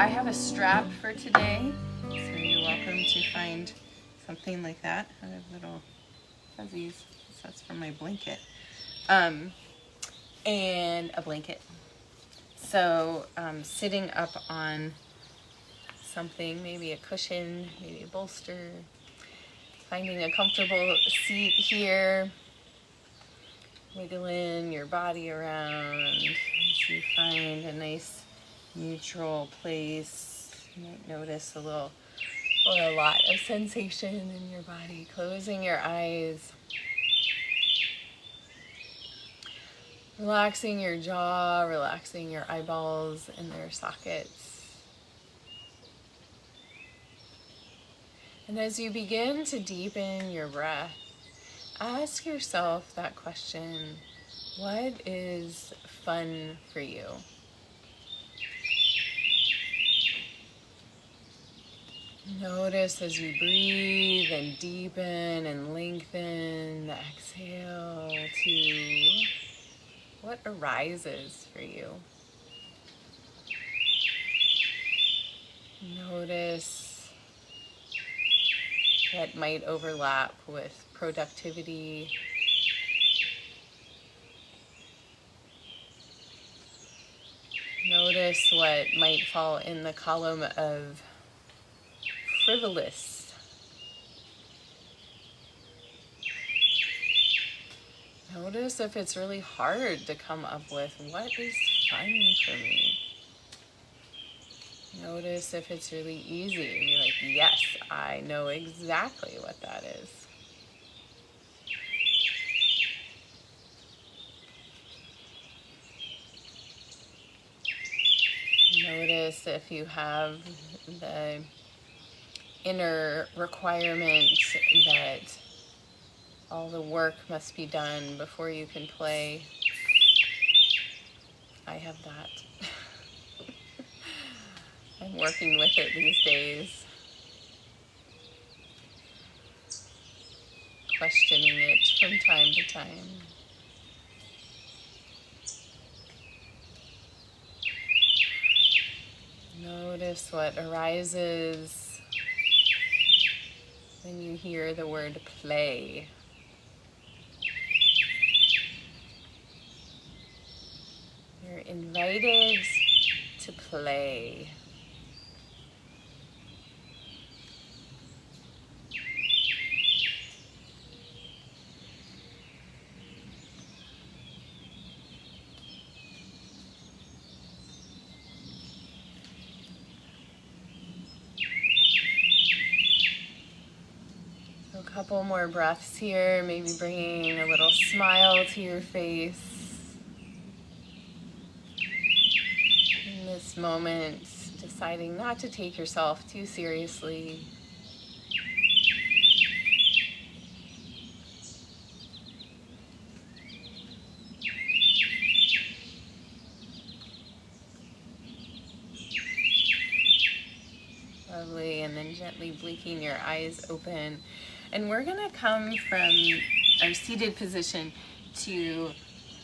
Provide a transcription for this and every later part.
I have a strap for today, so you're welcome to find something like that. I have little fuzzies, so that's from my blanket. And a blanket. So sitting up on something, maybe a cushion, maybe a bolster, finding a comfortable seat here, wiggling your body around as you find a nice neutral place. You might notice a little or a lot of sensation in your body. Closing your eyes, relaxing your jaw, relaxing your eyeballs in their sockets. And as you begin to deepen your breath, ask yourself that question: what is fun for you? Notice as you breathe and deepen and lengthen the exhale to what arises for you. Notice what might overlap with productivity. Notice what might fall in the column of frivolous. Notice if it's really hard to come up with what is fun for me. Notice if it's really easy and you're like, yes, I know exactly what that is. Notice if you have the inner requirement that all the work must be done before you can play. I have that. I'm working with it these days. Questioning it from time to time. Notice what arises when you hear the word play. You're invited to play. So a couple more breaths here, maybe bringing a little smile to your face. In this moment, deciding not to take yourself too seriously. Lovely, and then gently blinking your eyes open. And we're gonna come from our seated position to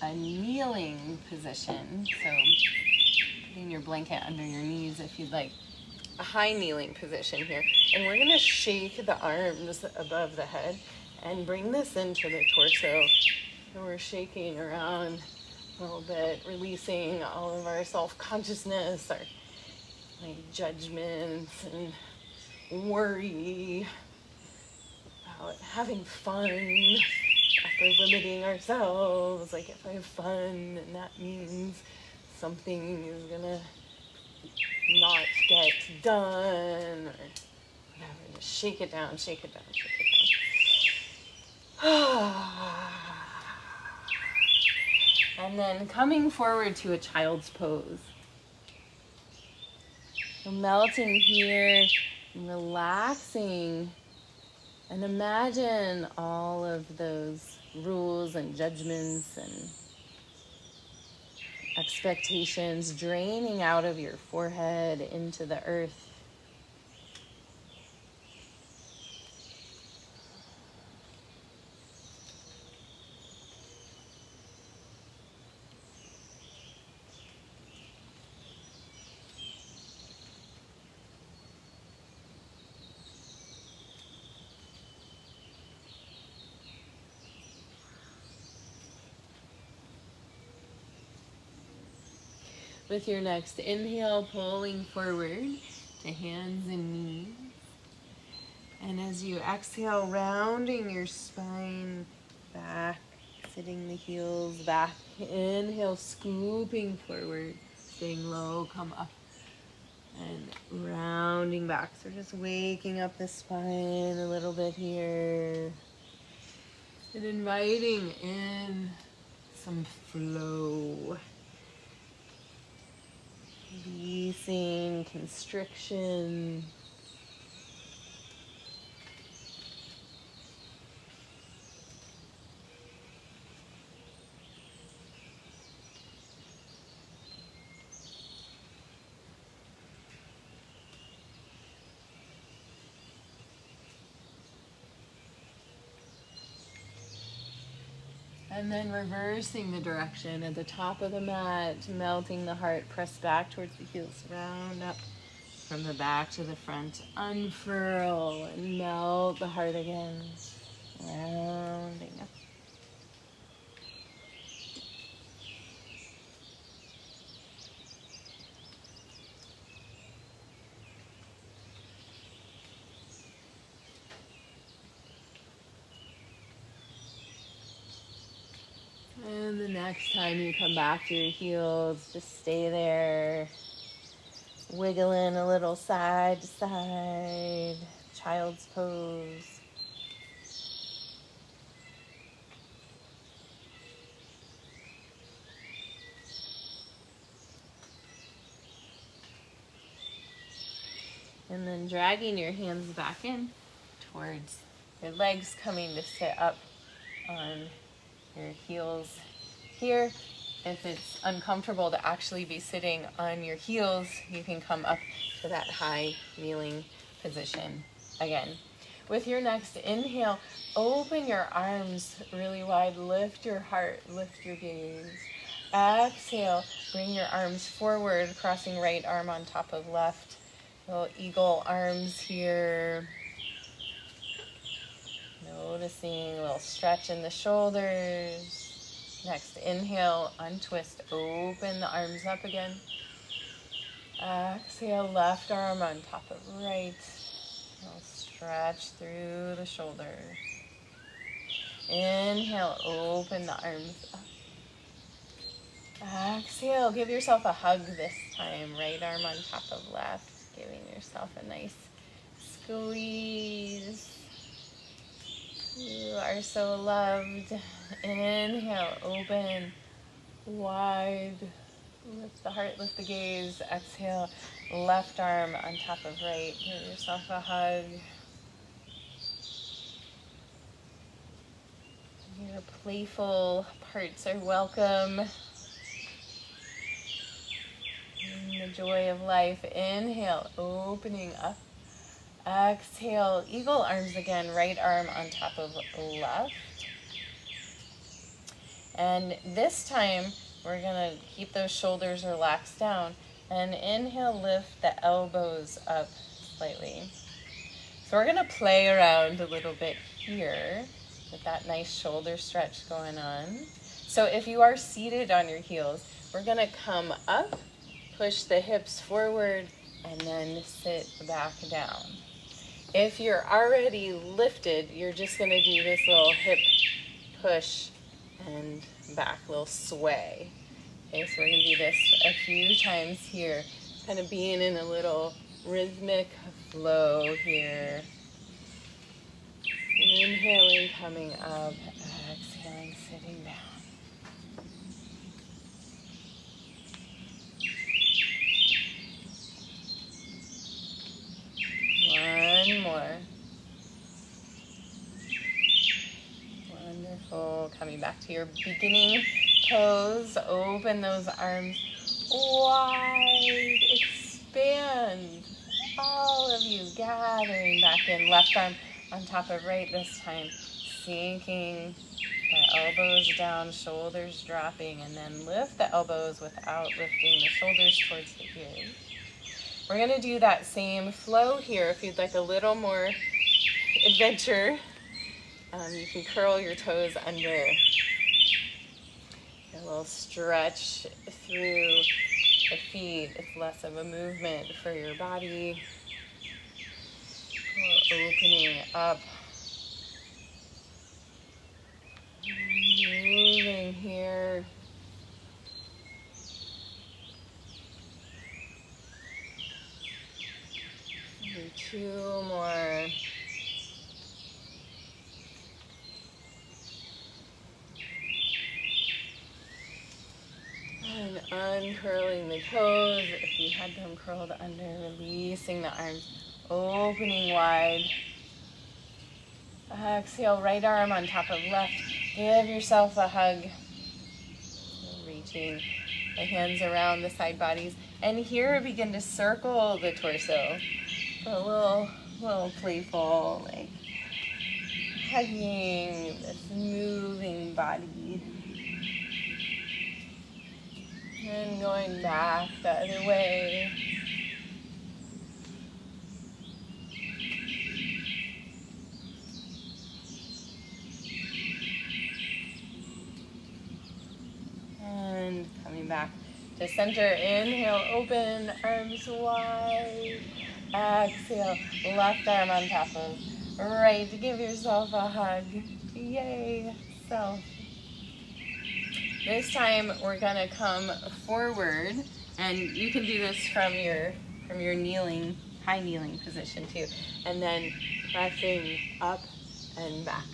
a kneeling position. So putting your blanket under your knees if you'd like. A high kneeling position here. And we're gonna shake the arms above the head and bring this into the torso. So we're shaking around a little bit, releasing all of our self-consciousness, our like judgments and worry about having fun after limiting ourselves. Like if I have fun, then that means something is gonna not get done or whatever. Just shake it down, shake it down, shake it down. And then coming forward to a child's pose. So melting here, relaxing, and imagine all of those rules and judgments and expectations draining out of your forehead into the earth. With your next inhale, pulling forward to hands and knees. And as you exhale, rounding your spine back, sitting the heels back. Inhale, scooping forward, staying low, come up. And rounding back. So just waking up the spine a little bit here. And inviting in some flow. Releasing constriction. And then reversing the direction at the top of the mat, melting the heart, press back towards the heels, round up from the back to the front, unfurl and melt the heart again, rounding up. And the next time you come back to your heels, just stay there, wiggling a little side to side, child's pose. And then dragging your hands back in towards your legs, coming to sit up on your heels here. If it's uncomfortable to actually be sitting on your heels, you can come up to that high kneeling position again. With your next inhale, open your arms really wide, lift your heart, lift your gaze. Exhale, bring your arms forward, crossing right arm on top of left. Little eagle arms here. Noticing a little stretch in the shoulders. Next inhale, untwist, open the arms up again. Exhale, left arm on top of right. Little stretch through the shoulders. Inhale, open the arms up. Exhale, give yourself a hug this time. Right arm on top of left, giving yourself a nice squeeze. You are so loved. Inhale, open, wide. Lift the heart, lift the gaze. Exhale, left arm on top of right. Give yourself a hug. Your playful parts are welcome. In the joy of life. Inhale, opening up. Exhale, eagle arms again, right arm on top of left. And this time, we're gonna keep those shoulders relaxed down. And inhale, lift the elbows up slightly. So we're gonna play around a little bit here with that nice shoulder stretch going on. So if you are seated on your heels, we're gonna come up, push the hips forward, and then sit back down. If you're already lifted, you're just going to do this little hip push and back, little sway. Okay, so we're going to do this a few times here, kind of being in a little rhythmic flow here. Inhaling, coming up, exhaling, sitting down. One more. Wonderful. Coming back to your beginning pose. Open those arms wide. Expand. All of you gathering back in. Left arm on top of right this time. Sinking the elbows down, shoulders dropping, and then lift the elbows without lifting the shoulders towards the ears. We're going to do that same flow here. If you'd like a little more adventure, you can curl your toes under. A little stretch through the feet. It's less of a movement for your body. We're opening up. Moving here. Do 2 more. And uncurling the toes. If you had them curled under, releasing the arms, opening wide. Exhale, right arm on top of left. Give yourself a hug. Reaching the hands around the side bodies. And here begin to circle the torso. So a little playful, like hugging this moving body. And going back the other way. And coming back to center. Inhale, open, arms wide. Exhale, left arm on top of right. Give yourself a hug. Yay, self. This time we're gonna come forward, and you can do this from your kneeling, high kneeling position too, and then pressing up and back.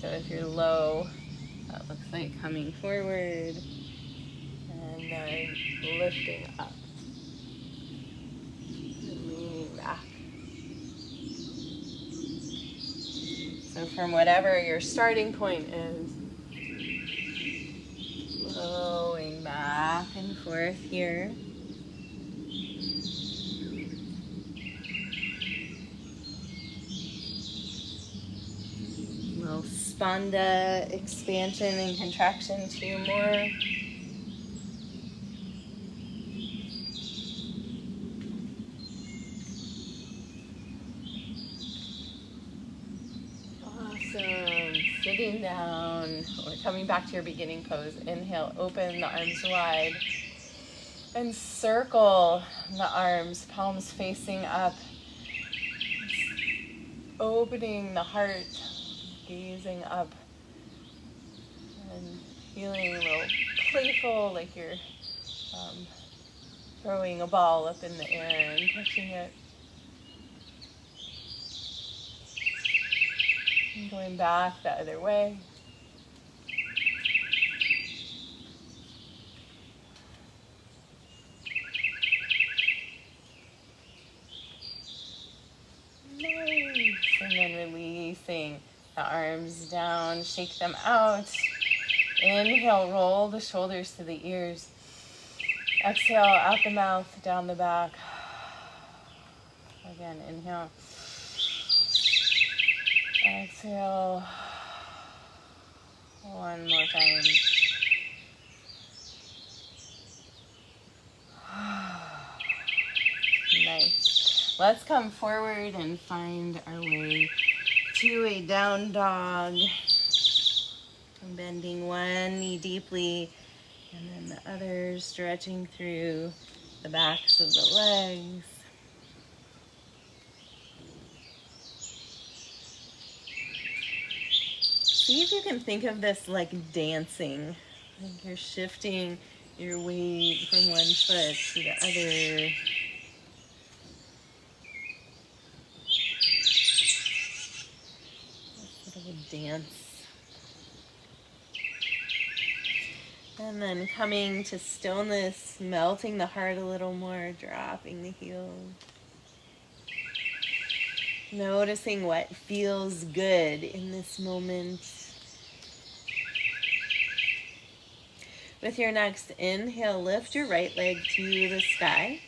So if you're low, that looks like coming forward, and then lifting up, and leaning back. So from whatever your starting point is, flowing back and forth here. Little spanda expansion and contraction, 2 more. Awesome. Sitting down or coming back to your beginning pose. Inhale, open the arms wide. And circle the arms, palms facing up. Opening the heart, gazing up. And feeling a little playful, like you're throwing a ball up in the air and catching it. And going back the other way. Nice. And then releasing the arms down, shake them out. Inhale, roll the shoulders to the ears. Exhale, out the mouth, down the back. Again, inhale. Exhale. One more time. Nice. Let's come forward and find our way to a down dog. I'm bending one knee deeply, and then the other stretching through the backs of the legs. See if you can think of this like dancing. Like you're shifting your weight from one foot to the other. Sort of a dance. And then coming to stillness, melting the heart a little more, dropping the heels. Noticing what feels good in this moment. With your next inhale, lift your right leg to the sky.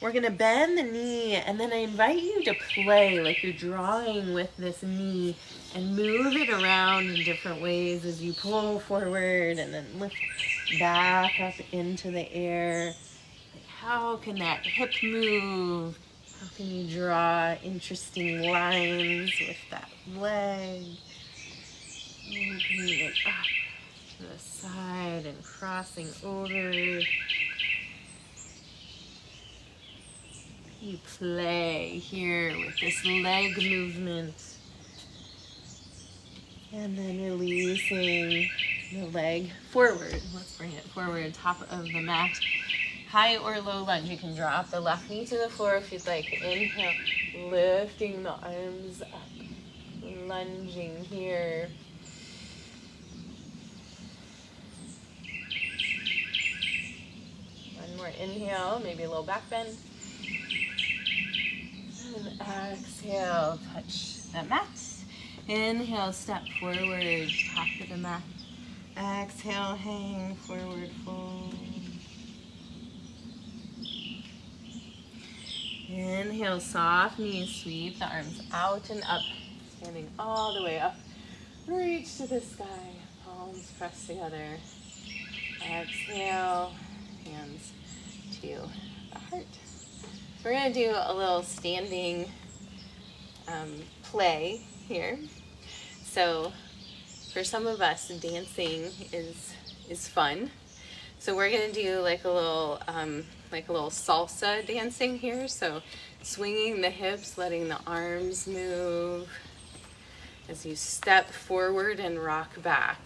We're going to bend the knee, and then I invite you to play like you're drawing with this knee and move it around in different ways as you pull forward and then lift back up into the air. Like how can that hip move? How can you draw interesting lines with that leg? Opening it up to the side and crossing over. You play here with this leg movement. And then releasing the leg forward. Let's bring it forward, top of the mat. High or low lunge. You can drop the left knee to the floor if you'd like. Inhale, lifting the arms up. Lunging here. One more inhale, maybe a little back bend. And exhale, touch the mat. Inhale, step forward, top of the mat. Exhale, hang forward, fold. Inhale, soft knees, sweep the arms out and up. Standing all the way up. Reach to the sky, palms pressed together. Exhale, hands to the heart. So we're going to do a little standing play here. So for some of us, dancing is fun. So we're going to do like a little salsa dancing here. So swinging the hips, letting the arms move as you step forward and rock back.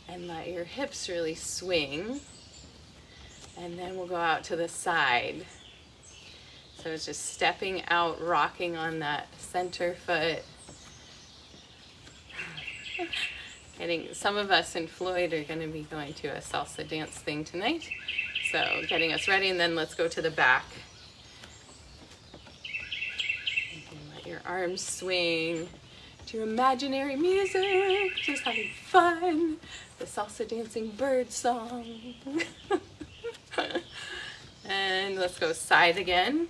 And let your hips really swing. And then we'll go out to the side. So it's just stepping out, rocking on that center foot. Some of us in Floyd are going to be going to a salsa dance thing tonight. So getting us ready, and then let's go to the back. You can let your arms swing to imaginary music, just having fun. The salsa dancing bird song. And let's go side again.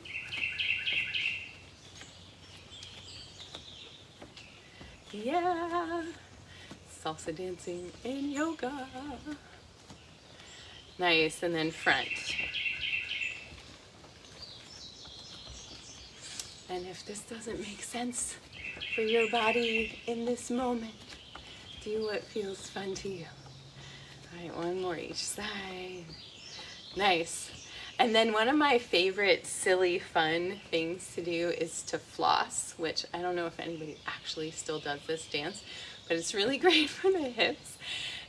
Yeah. Salsa dancing in yoga. Nice, and then front. And if this doesn't make sense for your body in this moment, do what feels fun to you. All right, one more each side. Nice. And then one of my favorite silly fun things to do is to floss, which I don't know if anybody actually still does this dance, but it's really great for the hips.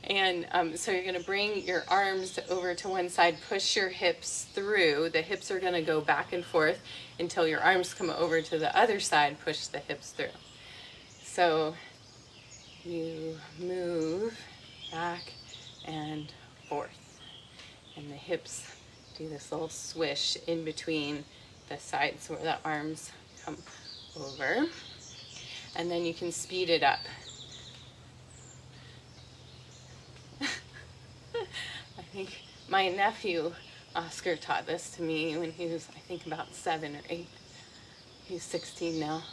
And so you're going to bring your arms over to one side, push your hips through. The hips are going to go back and forth until your arms come over to the other side, push the hips through. So you move back and forth, and the hips do this little swish in between the sides where the arms come over. And then you can speed it up. I think my nephew Oscar taught this to me when he was, I think, about 7 or 8. He's 16 now.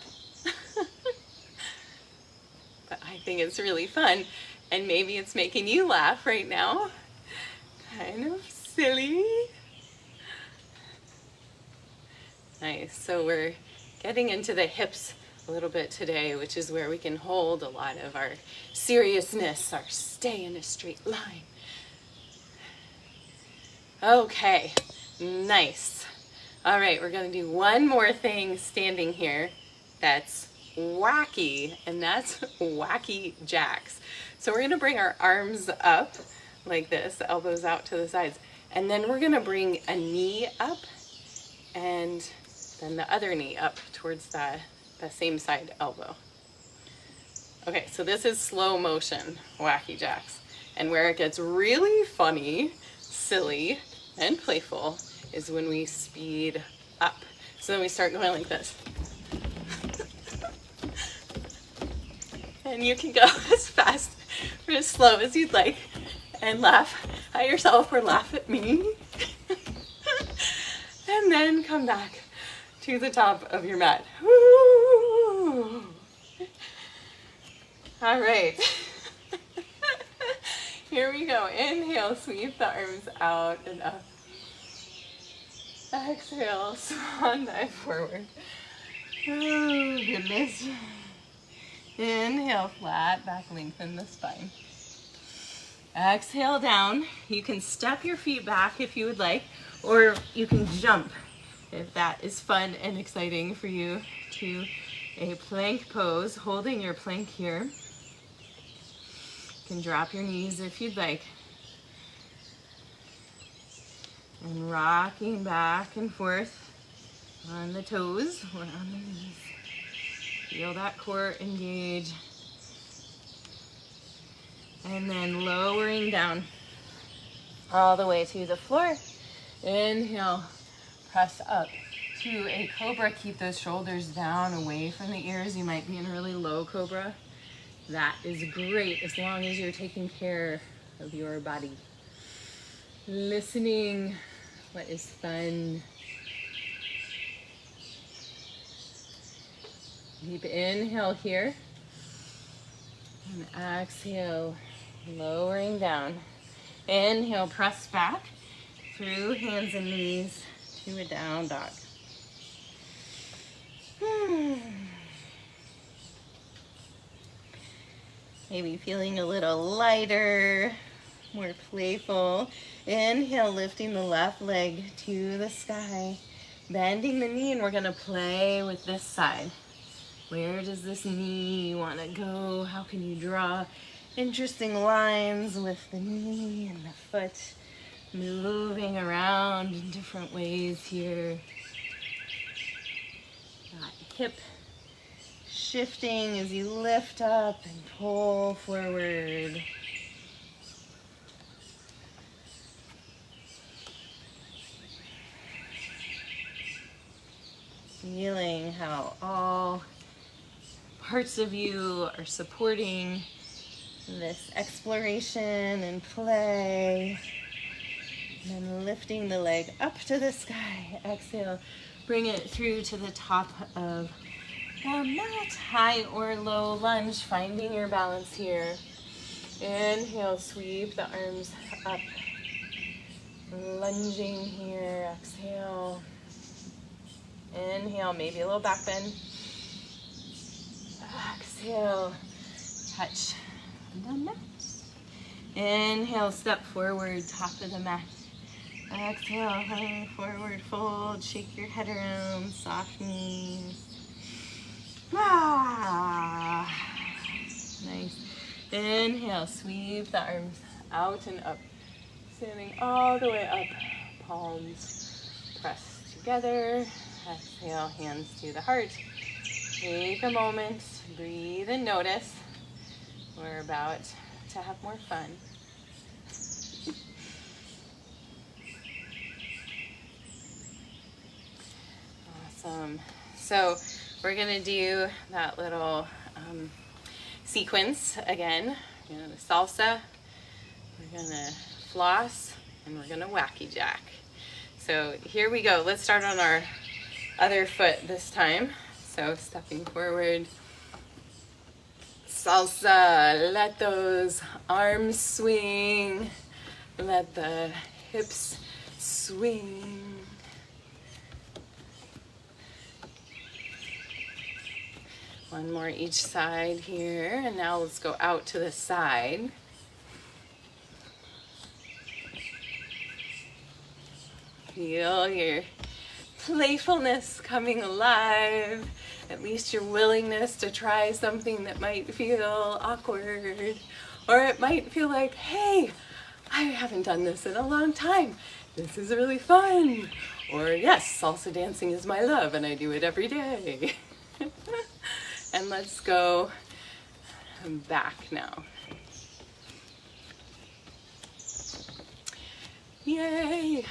But I think it's really fun, and maybe it's making you laugh right now. Kind of silly. Nice. So we're getting into the hips a little bit today, which is where we can hold a lot of our seriousness, our stay in a straight line. Okay, nice. All right, we're going to do one more thing standing here that's wacky, and that's wacky jacks. So we're going to bring our arms up like this, elbows out to the sides, and then we're going to bring a knee up and then the other knee up towards the same side elbow. Okay, so this is slow motion wacky jacks. And where it gets really funny, silly, and playful is when we speed up. So then we start going like this. And you can go as fast or as slow as you'd like and laugh at yourself or laugh at me. And then come back to the top of your mat. Woo! All right. Here we go. Inhale, sweep the arms out and up. Exhale, swan dive forward. Oh, goodness. Inhale, flat back, lengthen the spine. Exhale down. You can step your feet back if you would like, or you can jump if that is fun and exciting for you, to a plank pose, holding your plank here. You can drop your knees if you'd like. And rocking back and forth on the toes or on the knees. Feel that core engage. And then lowering down all the way to the floor. Inhale, press up to a cobra. Keep those shoulders down, away from the ears. You might be in a really low cobra. That is great as long as you're taking care of your body. Listening, what is fun. Deep inhale here. And exhale, lowering down. Inhale, press back through hands and knees to a down dog. Maybe feeling a little lighter, more playful. Inhale, lifting the left leg to the sky, bending the knee, and we're gonna play with this side. Where does this knee wanna go? How can you draw interesting lines with the knee and the foot, moving around in different ways here. Got hip shifting as you lift up and pull forward. Feeling how all parts of you are supporting this exploration and play. And then lifting the leg up to the sky. Exhale, bring it through to the top of the mat. High or low lunge, finding your balance here. Inhale, sweep the arms up. Lunging here, exhale. Inhale, maybe a little back bend. Exhale, touch the mat. Inhale, step forward, top of the mat. Exhale, forward fold, shake your head around, soft knees. Nice. Inhale, sweep the arms out and up. Standing all the way up, palms press together. Exhale, hands to the heart. Take a moment, breathe and notice. We're about to have more fun. Awesome. So we're gonna do that little sequence again. We're gonna salsa, we're gonna floss, and we're gonna wacky jack. So here we go. Let's start on our other foot this time. So stepping forward, salsa, let those arms swing, let the hips swing. One more each side here, and now let's go out to the side. Feel your playfulness coming alive, at least your willingness to try something that might feel awkward, or it might feel like, hey, I haven't done this in a long time. This is really fun. Or yes, salsa dancing is my love and I do it every day. And let's go back now. Yay!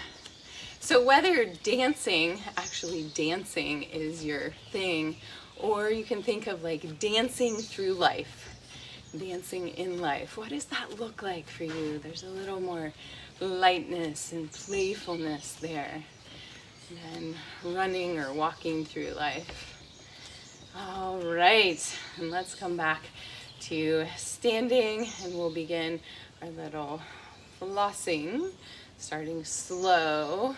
So whether dancing, actually dancing is your thing, or you can think of like dancing through life, dancing in life. What does that look like for you? There's a little more lightness and playfulness there than running or walking through life. All right, and let's come back to standing, and we'll begin our little flossing, starting slow.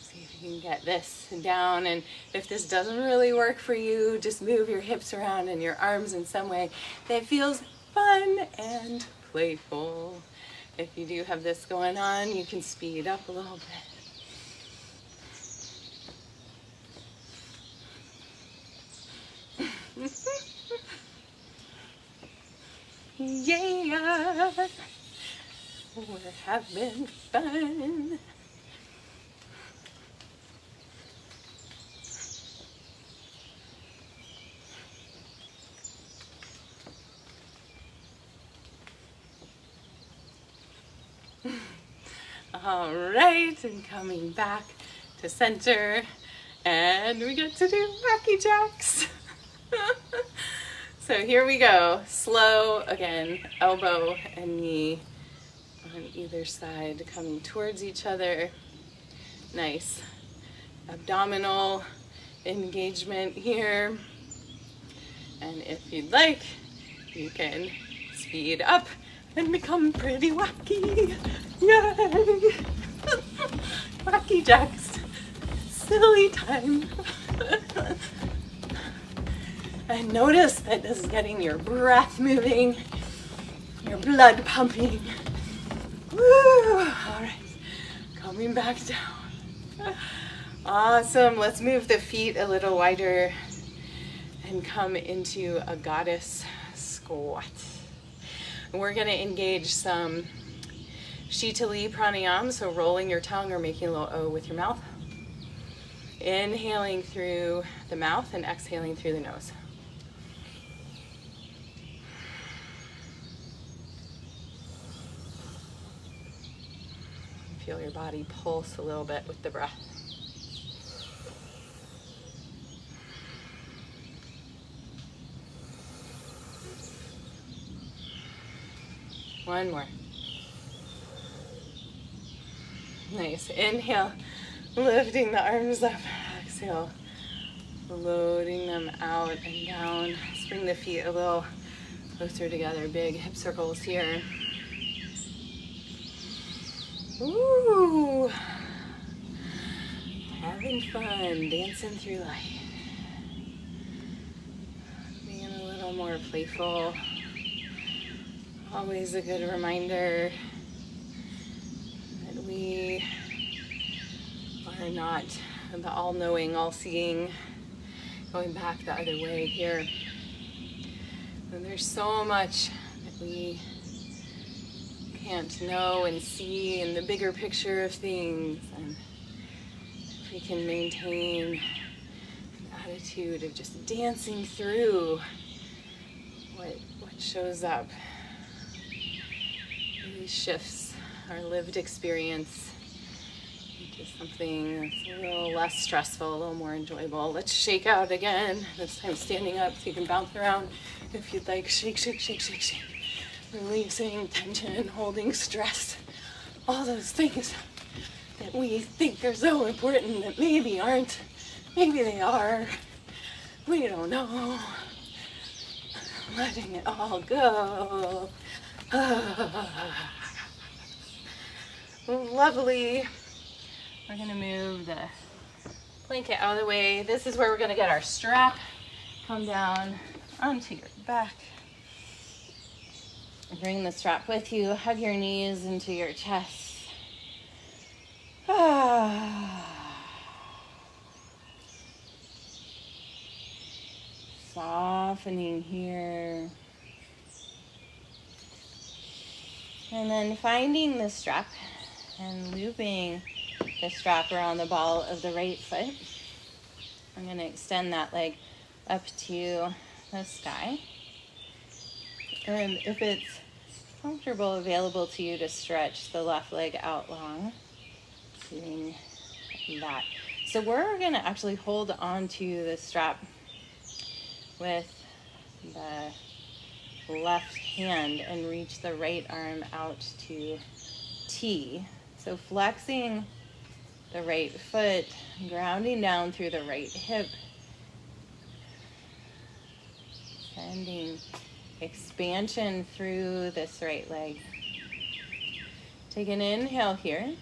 See if you can get this down, and if this doesn't really work for you, just move your hips around and your arms in some way that feels fun and playful. If you do have this going on, you can speed up a little bit. We're having fun. All right, and coming back to center, and we get to do wacky jacks. So here we go. Slow again, elbow and knee on either side coming towards each other. Nice abdominal engagement here. And if you'd like, you can speed up and become pretty wacky. Yay! Wacky jacks. Silly time. And notice that this is getting your breath moving, your blood pumping. Woo! All right, coming back down. Awesome. Let's move the feet a little wider and come into a goddess squat. And we're going to engage some Shitali pranayama, so rolling your tongue or making a little O with your mouth. Inhaling through the mouth and exhaling through the nose. Feel your body pulse a little bit with the breath. One more. Nice. Inhale, lifting the arms up. Exhale, loading them out and down. Let's bring the feet a little closer together. Big hip circles here. Ooh, having fun, dancing through life. Being a little more playful. Always a good reminder that we are not the all-knowing, all-seeing, going back the other way here. And there's so much that we can't know and see in the bigger picture of things, and if we can maintain an attitude of just dancing through what shows up, really shifts our lived experience into something that's a little less stressful, a little more enjoyable. Let's shake out again, this time standing up so you can bounce around if you'd like. Shake, shake, shake, shake, shake. Releasing tension, holding stress, all those things that we think are so important that maybe aren't, maybe they are, we don't know. Letting it all go. Lovely. We're gonna move the blanket out of the way. This is where we're gonna get our strap. Come down onto your back. Bring the strap with you. Hug your knees into your chest. Softening here. And then finding the strap and looping the strap around the ball of the right foot. I'm going to extend that leg up to the sky. And if it's comfortable, available to you to stretch the left leg out long, doing that. So we're going to actually hold on to the strap with the left hand and reach the right arm out to T. So flexing the right foot, grounding down through the right hip, sending expansion through this right leg. Take an inhale here,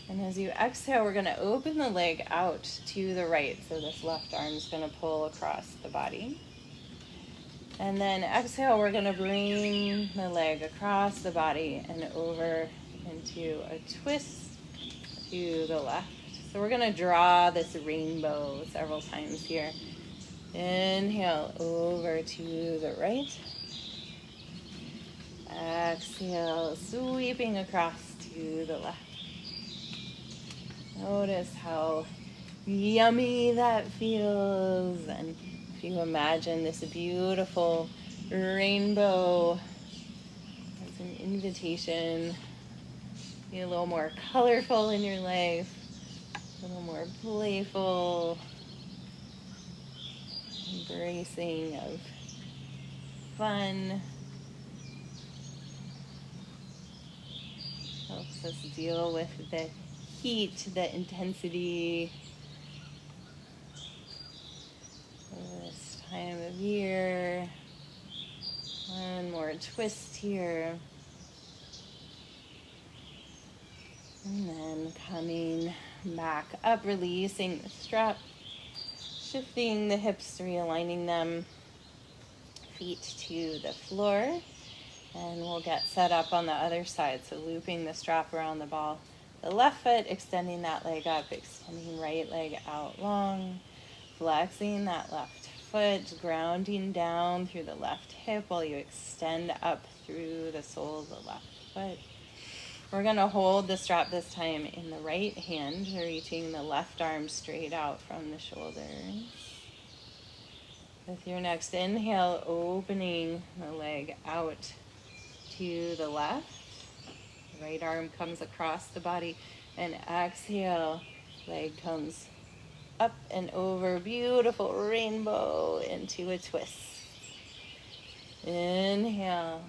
and as you exhale, we're going to open the leg out to the right. So this left arm is going to pull across the body. And then exhale, we're going to bring the leg across the body and over into a twist to the left. So we're going to draw this rainbow several times here. Inhale over to the right. Exhale, sweeping across to the left. Notice how yummy that feels. And if you imagine this beautiful rainbow as an invitation, be a little more colorful in your life, a little more playful, embracing of fun. Helps us deal with the heat, the intensity of this time of year. One more twist here. And then coming back up, releasing the strap, shifting the hips, realigning them, feet to the floor. And we'll get set up on the other side. So looping the strap around the ball. The left foot, extending that leg up, extending right leg out long, flexing that left foot, grounding down through the left hip while you extend up through the sole of the left foot. We're going to hold the strap this time in the right hand, reaching the left arm straight out from the shoulders. With your next inhale, opening the leg out to the left. Right arm comes across the body, and exhale, leg comes up and over, beautiful rainbow into a twist. Inhale,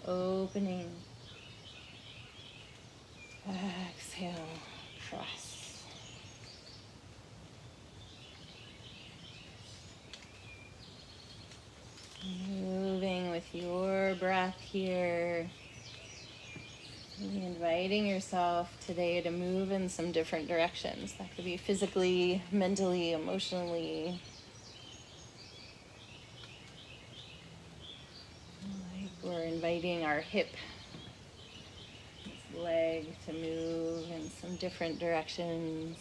opening. Exhale, cross. Moving with your breath here. Inviting yourself today to move in some different directions. That could be physically, mentally, emotionally. Like we're inviting our hip, this leg to move in some different directions.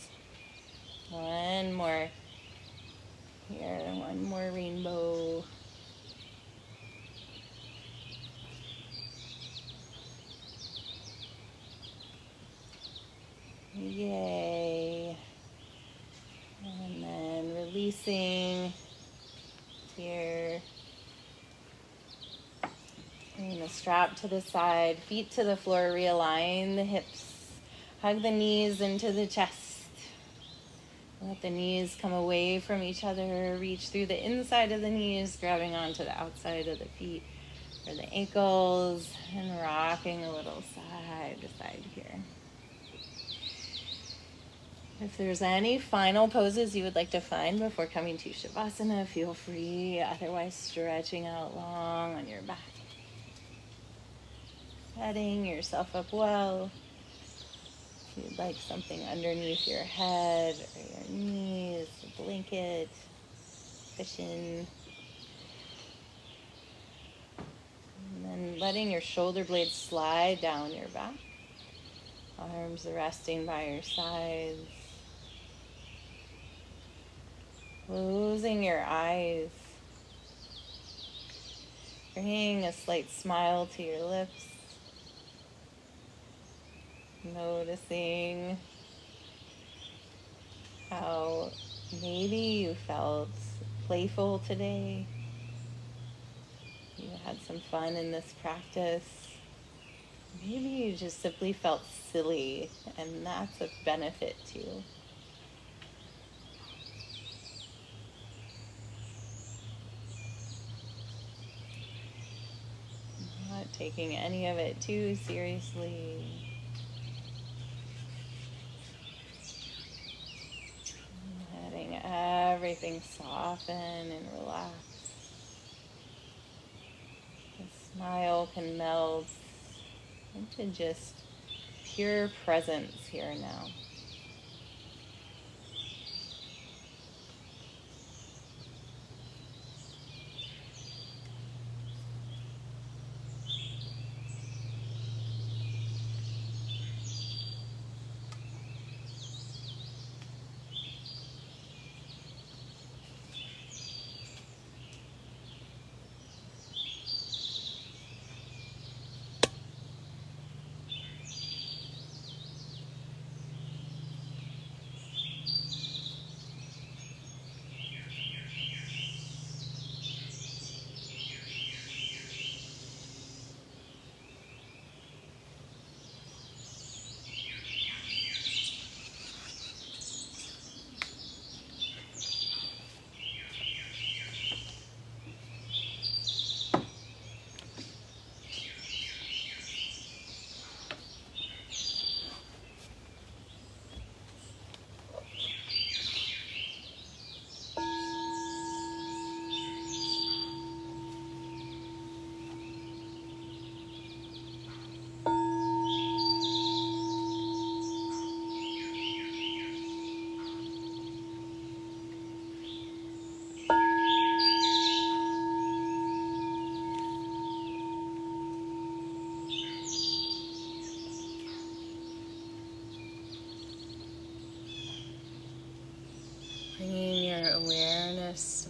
One more here, one more rainbow. Yay. And then releasing here. Bring the strap to the side, feet to the floor, realign the hips. Hug the knees into the chest. Let the knees come away from each other. Reach through the inside of the knees, grabbing onto the outside of the feet or the ankles, and rocking a little side to side here. If there's any final poses you would like to find before coming to Shavasana, feel free. Otherwise, stretching out long on your back. Setting yourself up well. If you'd like something underneath your head or your knees, a blanket, cushion. And then letting your shoulder blades slide down your back. Arms resting by your sides. Closing your eyes. Bringing a slight smile to your lips. Noticing how maybe you felt playful today. You had some fun in this practice. Maybe you just simply felt silly, and that's a benefit too. Not taking any of it too seriously. Letting everything soften and relax. The smile can melt into just pure presence here and now.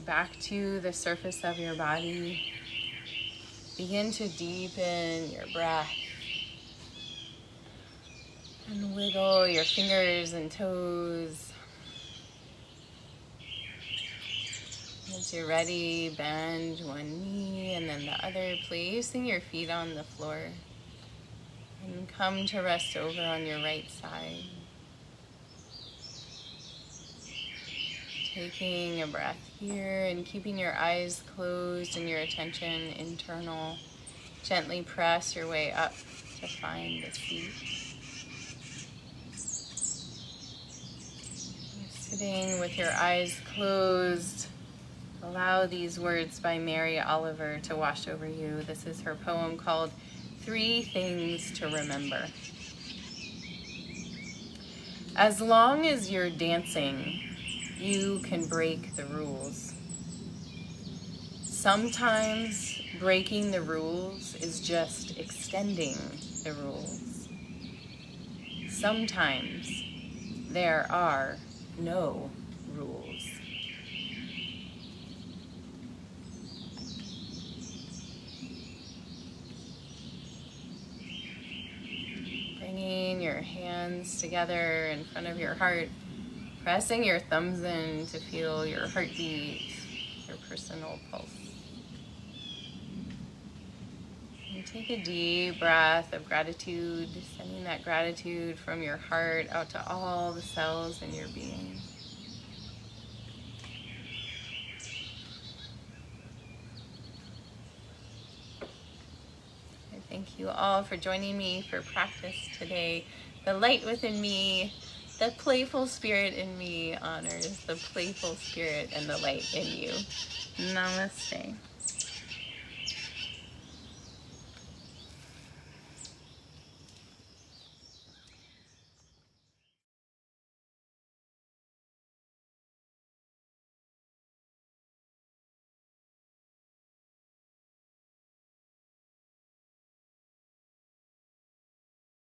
back to the surface of your body. Begin to deepen your breath and wiggle your fingers and toes. As you're ready, bend one knee and then the other, placing your feet on the floor. And come to rest over on your right side. Taking a breath here and keeping your eyes closed and your attention internal. Gently press your way up to find the seat. Sitting with your eyes closed, allow these words by Mary Oliver to wash over you. This is her poem called 3 Things to Remember. As long as you're dancing, you can break the rules. Sometimes breaking the rules is just extending the rules. Sometimes there are no rules. Bringing your hands together in front of your heart, pressing your thumbs in to feel your heartbeat, your personal pulse. And take a deep breath of gratitude, sending that gratitude from your heart out to all the cells in your being. I thank you all for joining me for practice today. The light within me, the playful spirit in me honors the playful spirit and the light in you. Namaste.